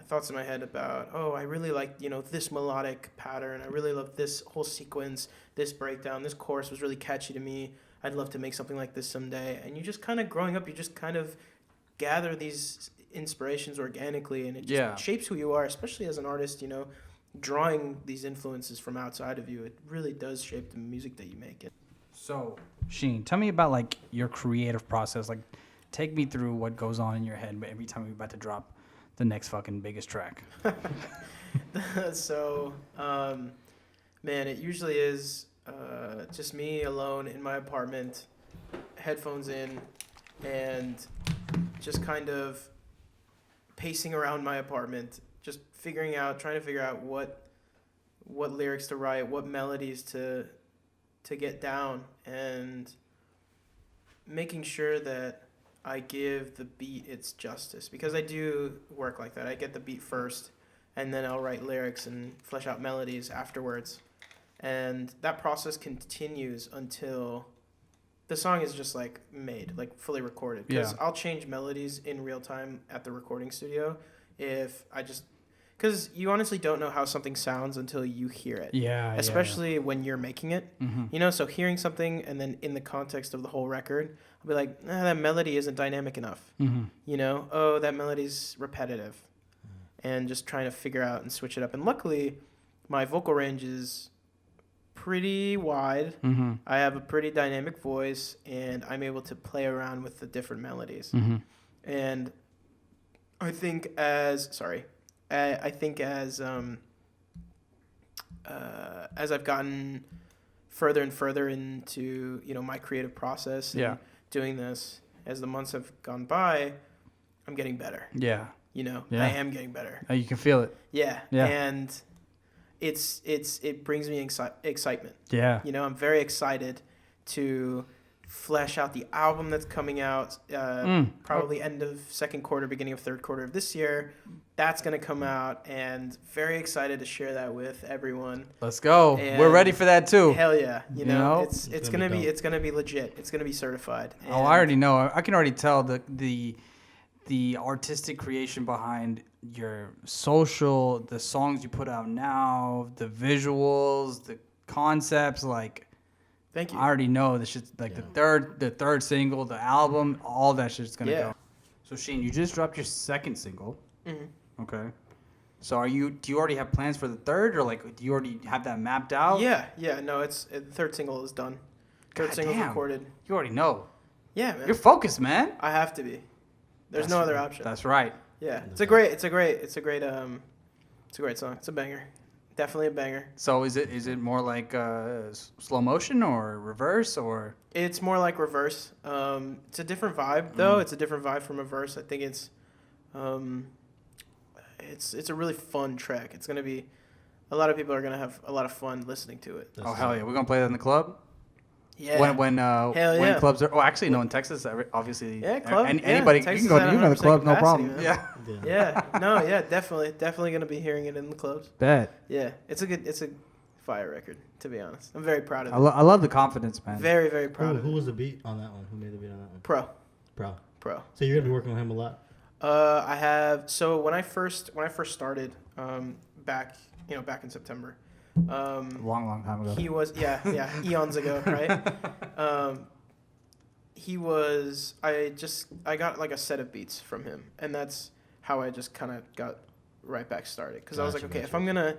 thoughts in my head about, oh, I really like, you know, this melodic pattern. I really love this whole sequence, this breakdown, this chorus was really catchy to me. I'd love to make something like this someday. And you just kind of, growing up, you just kind of gather these inspirations organically, and it just shapes who you are, especially as an artist, you know, drawing these influences from outside of you. It really does shape the music that you make. So, Sheen, tell me about like your creative process. Like, take me through what goes on in your head every time you're about to drop the next fucking biggest track. So, man, it usually is just me alone in my apartment, headphones in, and just kind of pacing around my apartment, just trying to figure out what lyrics to write, what melodies to get down, and making sure that I give the beat its justice, because I do work like that. I get the beat first, and then I'll write lyrics and flesh out melodies afterwards. And that process continues until the song is just like made, like fully recorded. Because I'll change melodies in real time at the recording studio because you honestly don't know how something sounds until you hear it. Especially when you're making it. Mm-hmm. You know, so hearing something and then in the context of the whole record, I'll be like, that melody isn't dynamic enough. Mm-hmm. You know, oh, that melody's repetitive. And just trying to figure out and switch it up. And luckily, my vocal range is pretty wide. Mm-hmm. I have a pretty dynamic voice, and I'm able to play around with the different melodies. Mm-hmm. And I think as I've gotten further and further into, you know, my creative process and doing this, as the months have gone by, I'm getting better. Yeah. You know, Yeah. I am getting better. You can feel it. Yeah. Yeah. And it brings me excitement. Yeah. You know, I'm very excited to flesh out the album that's coming out probably end of second quarter, beginning of third quarter of this year. That's going to come out, and very excited to share that with everyone. Let's go. And we're ready for that too. Hell yeah. You know? It's going to be legit. It's going to be certified. I already know. I can already tell the artistic creation behind your social, the songs you put out now, the visuals, the concepts, like, thank you. I already know this shit's like the third single, the album, all that shit's gonna go. So Sheen, you just dropped your second single. Mm-hmm. Okay. So do you already have plans for the third, or like do you already have that mapped out? Yeah. No, the third single is done. Third single's recorded. You already know. Yeah, man. You're focused, man. I have to be. There's no other option. That's right. Yeah, it's a great song. It's a banger, definitely a banger. So is it more like slow motion or reverse or? It's more like reverse. It's a different vibe though. It's a different vibe from reverse. I think it's a really fun track. It's gonna be, a lot of people are gonna have a lot of fun listening to it. Oh hell yeah, we're gonna play that in the club. Yeah. When clubs are. Oh, actually, no. In Texas, obviously. Yeah, club. Anybody, Texas you can go to the club, no problem. Man. Yeah. Yeah. Definitely gonna be hearing it in the clubs. Bet. Yeah, it's a fire record, to be honest. I'm very proud of it. I love the confidence, man. Very, very proud of it. Who was the beat on that one? Who made the beat on that one? Pro. So you're gonna be working with him a lot. I have. So when I first started, back in September. Long time ago. He was eons ago, right? He was. I got like a set of beats from him, and that's how I just kind of got right back started. Because I was like, okay, if I'm gonna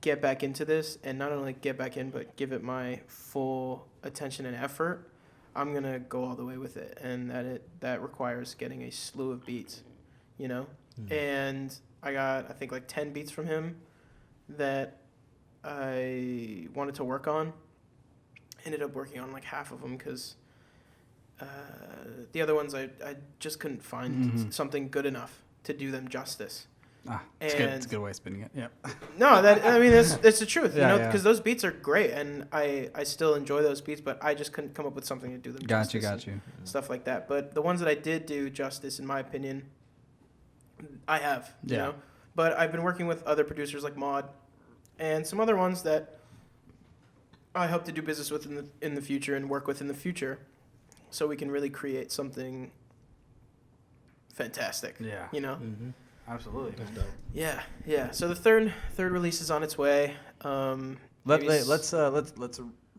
get back into this, and not only get back in, but give it my full attention and effort, I'm gonna go all the way with it, and that requires getting a slew of beats, you know. And I got, I think, like 10 beats from him that I wanted to work on. Ended up working on like half of them because the other ones I just couldn't find something good enough to do them justice. It's good. It's a good way of spinning it. Yep. No, it's the truth. Yeah, because those beats are great, and I still enjoy those beats, but I just couldn't come up with something to do them justice. Got you. Stuff like that. But the ones that I did do justice, in my opinion, I have. You know, but I've been working with other producers like Maud, and some other ones that I hope to do business with in the future and work with in the future, so we can really create something fantastic. Yeah. You know. Mm-hmm. Absolutely. That's dope. Yeah. So the third release is on its way. Let's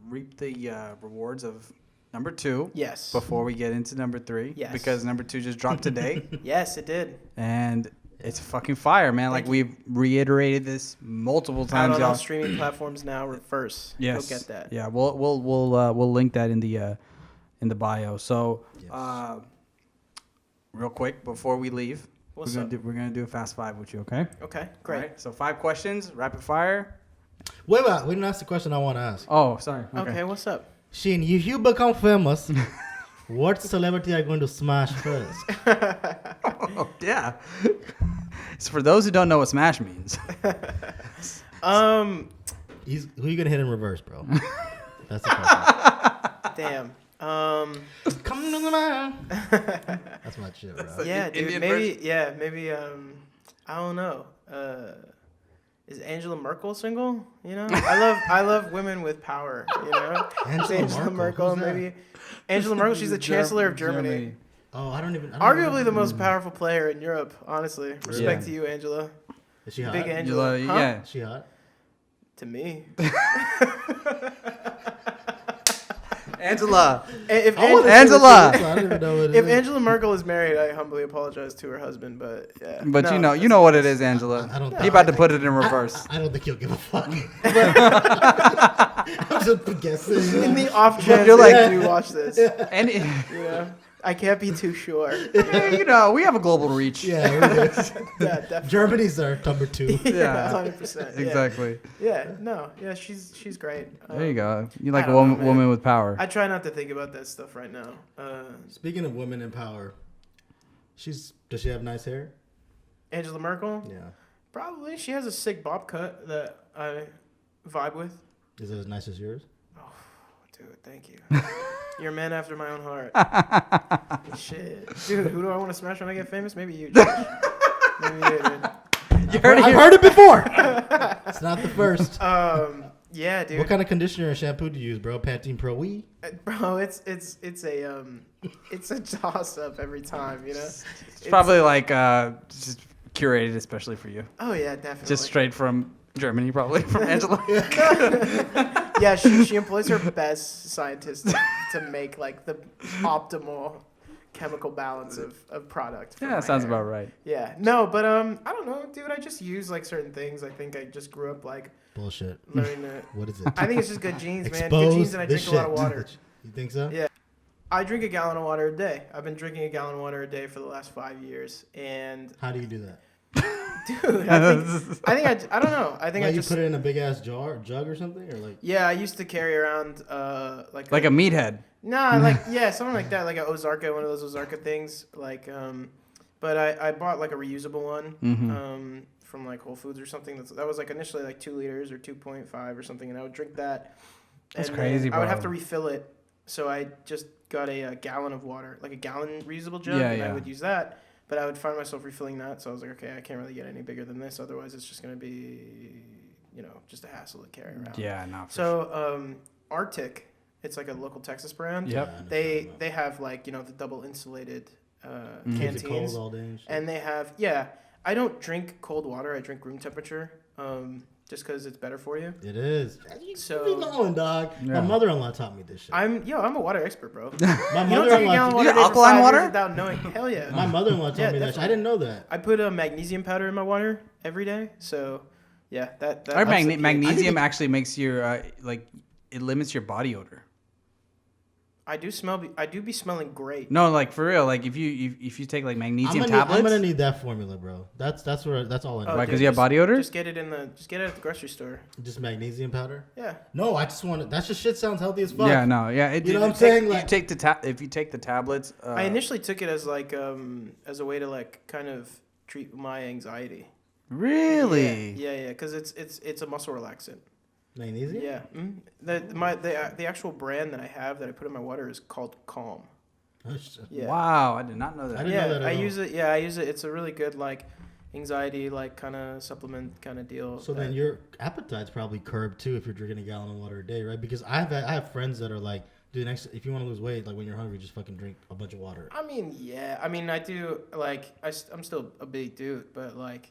reap the rewards of number 2. Yes. Before we get into number 3. Yes. Because number 2 just dropped today. Yes, it did. And it's fucking fire, man. Like we've reiterated this multiple times. Out on all streaming platforms now. Reverse. Yes. Go get that. Yeah. We'll link that in the bio. So, real quick before we leave. What's we're up? gonna do a fast 5 with you, okay? Okay, great. Right, so 5 questions, rapid fire. Wait, we didn't ask the question I want to ask. Oh, sorry. Okay, what's up? Sheen, if you become famous, what celebrity are you going to smash first? Oh, yeah. So for those who don't know what smash means. Who are you gonna hit in reverse, bro? That's the question. Damn. Come to the man. That's my shit, bro. Yeah, dude. Indian Maybe. I don't know. Is Angela Merkel single? You know, I love women with power. You know, Angela Merkel. Maybe Angela Merkel. She's the Chancellor of Germany. Oh, I don't Arguably the most powerful player in Europe. Honestly, respect to you, Angela. Is she hot? Big Angela. Huh? Yeah. Is she hot? To me. Angela. If Angela. I don't even know what it If is. Angela Merkel is married, I humbly apologize to her husband, but yeah. But No, you know what it is, Angela. I don't He about to put it in reverse. I don't think he'll give a fuck. I'm just guessing. in the off chance You're like- that you do watch this, And you know, I can't be too sure. we have a global reach. Yeah, Yeah, definitely. Germany's our number 2. Yeah, 100%. Exactly. Yeah, she's great. There you go. You like I a don't know, woman man. with power. I try not to think about that stuff right now. Speaking of women in power, does she have nice hair? Angela Merkel? Yeah. Probably. She has a sick bob cut that I vibe with. Is it as nice as yours? Dude, thank you. You're a man after my own heart. Shit. Dude, who do I want to smash when I get famous? Maybe you, Josh. Maybe you, dude. I've heard it before. It's not the first. Yeah, dude. What kind of conditioner and shampoo do you use, bro? Pantene Pro We? Bro, it's a toss up every time, you know. It's probably like just curated especially for you. Oh yeah, definitely. Just straight from Germany, probably from Angela. Yeah, she employs her best scientists to make like the optimal chemical balance of product. for Yeah, my that sounds hair. about right. Yeah, no, but I don't know, dude. I just use like certain things. I think I just grew up like Bullshit. learning to. What is it? I think it's just good genes, man. Good Expose genes, and I this drink a lot of shit. water. You think so? Yeah. I drink a gallon of water a day. I've been drinking a gallon of water a day for the last 5 years, and How do you do that? dude, I don't know. I think Like I you just put it in a big ass jug or something, or like yeah. I used to carry around like Like a meathead. Nah, like yeah, something like that, like an Ozarka, one of those Ozarka things. Like, but I bought like a reusable one, from like Whole Foods or something. That was like initially like 2 liters or 2.5 or something, and I would drink that. That's and crazy, I would have to bro. refill it, so I just got a gallon of water, like a gallon reusable jug, Yeah, and yeah. I would use that. But I would find myself refilling that, so I was like, okay, I can't really get any bigger than this. Otherwise, it's just gonna be, just a hassle to carry around. Yeah, no. So Arctic, it's like a local Texas brand. Yep. They have like the double insulated keeps it canteens, cold all day and shit. and they have I don't drink cold water. I drink room temperature, just because it's better for you. It is. So- You be knowing, dog. Yeah. My mother-in-law taught me this shit. I'm a water expert, bro. My You don't drink a gallon of mother-in-law. water You a day for alkaline 5 water? years without knowing. Hell yeah. My mother-in-law taught Yeah, me that. Shit. definitely. I didn't know that. I put a magnesium powder in my water every day, so yeah, that. Our ups the pH. magnesium actually makes your it limits your body odor. I do be smelling great. No, like for real. Like if you take like magnesium tablets. I'm gonna need that formula, bro. That's all I need. Right, because dude, you have body odor. Just get it at the grocery store. Just magnesium powder. Yeah. No, I just want it. That just shit sounds healthy as fuck. Yeah, no, yeah. You know what I'm saying? Like, Like, if you take the tablets. I initially took it as like as a way to like kind of treat my anxiety. Really? Yeah, because it's a muscle relaxant. magnesium. Yeah. The actual brand that I have that I put in my water is called Calm. Oh, shit. Yeah. Wow, I did not know that. I didn't know that at I all. use it. Yeah, I use it. It's a really good like anxiety like kind of supplement kind of deal. So then your appetite's probably curbed too if you're drinking a gallon of water a day, right? Because I have friends that are like, dude, if you want to lose weight, like when you're hungry, just fucking drink a bunch of water. I mean, yeah. I mean, I do like I'm still a big dude, but like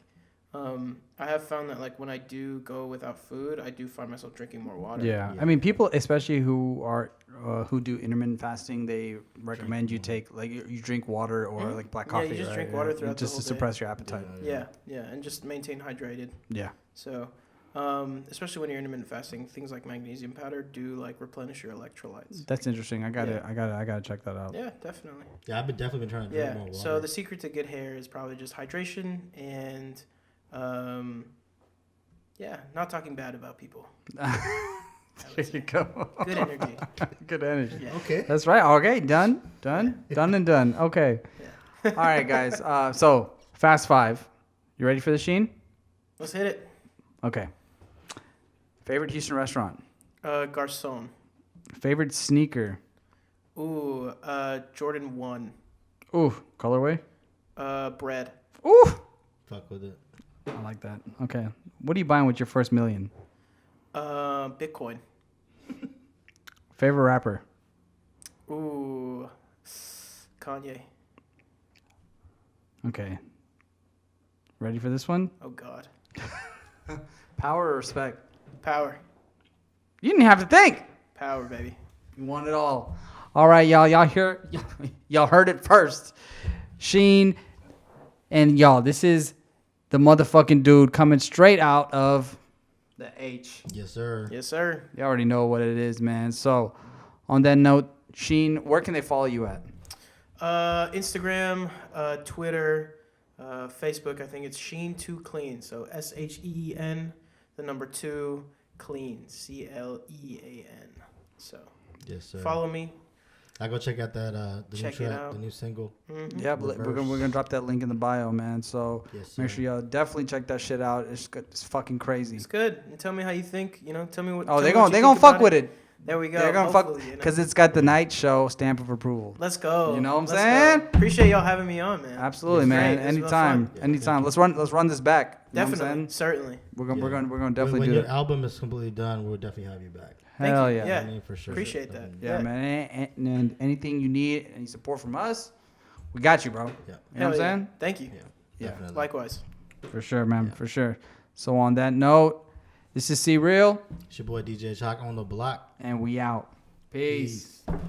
I have found that like when I do go without food, I do find myself drinking more water. Yeah. I mean, people, especially who do intermittent fasting, they recommend you take like you drink water or like black coffee. you just right? drink water throughout the just whole to day. suppress your appetite. Yeah, and just maintain hydrated. Yeah. So, especially when you're intermittent fasting, things like magnesium powder do like replenish your electrolytes. That's interesting. I gotta check that out. Yeah, definitely. Yeah, I've definitely been trying to drink Yeah. more water. So the secret to good hair is probably just hydration and, not talking bad about people. There you go. Good energy. Good energy. Yeah. okay. That's right. Okay, done and done. Okay. Yeah. All right, guys. So fast five. You ready for the Sheen? Let's hit it. Okay. Favorite Houston restaurant. Garcon. Favorite sneaker. Ooh, Jordan 1. Ooh, colorway. Bread. Ooh, Fuck with it. I like that. Okay. What are you buying with your first million? Bitcoin. Favorite rapper. Ooh, Kanye. Okay. Ready for this one? Oh God. Power or respect? Power. You didn't have to think. Power, baby. You want it all. All right, y'all. Y'all heard it first. Sheen and y'all, this is the motherfucking dude coming straight out of the H. Yes, sir. Yes, sir. You already know what it is, man. So, on that note, Sheen, where can they follow you at? Instagram, Twitter, Facebook. I think it's Sheen2Clean. So SHEEN, the number 2, clean. CLEAN. So Yes, sir. follow me. I go check out that the Check new it track, out. the new single. Mm-hmm. Yeah, we're gonna drop that link in the bio, man. So Yes, make sir. sure y'all definitely check that shit out. It's good. It's fucking crazy. It's good. And tell me how you think. Tell me what. Oh, tell they me what gonna you gonna think fuck about with it. There we go. They're gonna fuck Hopefully, because it's got the night show stamp of approval. Let's go. You know what I'm Let's saying? go. Appreciate y'all having me on, man. Absolutely, It's man. great. It's been Anytime, fun. Yeah, anytime. thank Let's run this back. You know what I'm Definitely, saying? certainly. We're gonna Yeah. definitely when do your it. album is completely done, we'll definitely have you back. Thank Hell you. yeah. Yeah. I mean, for sure. Appreciate that. Yeah, man. And anything you need, any support from us, we got you, bro. Yeah. You know what Hell I'm yeah. saying? Thank you. Yeah. Yeah. Definitely. Likewise. For sure, man. Yeah. For sure. So on that note, this is C Real, It's your boy DJ Chalk on the block. and we out. Peace.